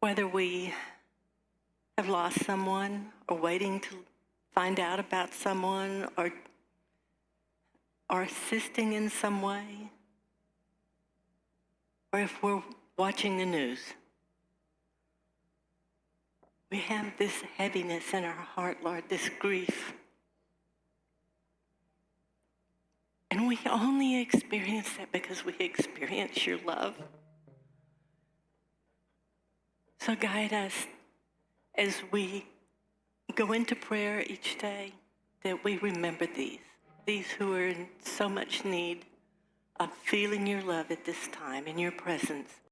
Whether we have lost someone or waiting to find out about someone or assisting in some way, or if we're watching the news, we have this heaviness in our heart, Lord, this grief. And we only experience that because we experience your love. So guide us as we go into prayer each day, that we remember these who are in so much need of feeling your love at this time, in your presence.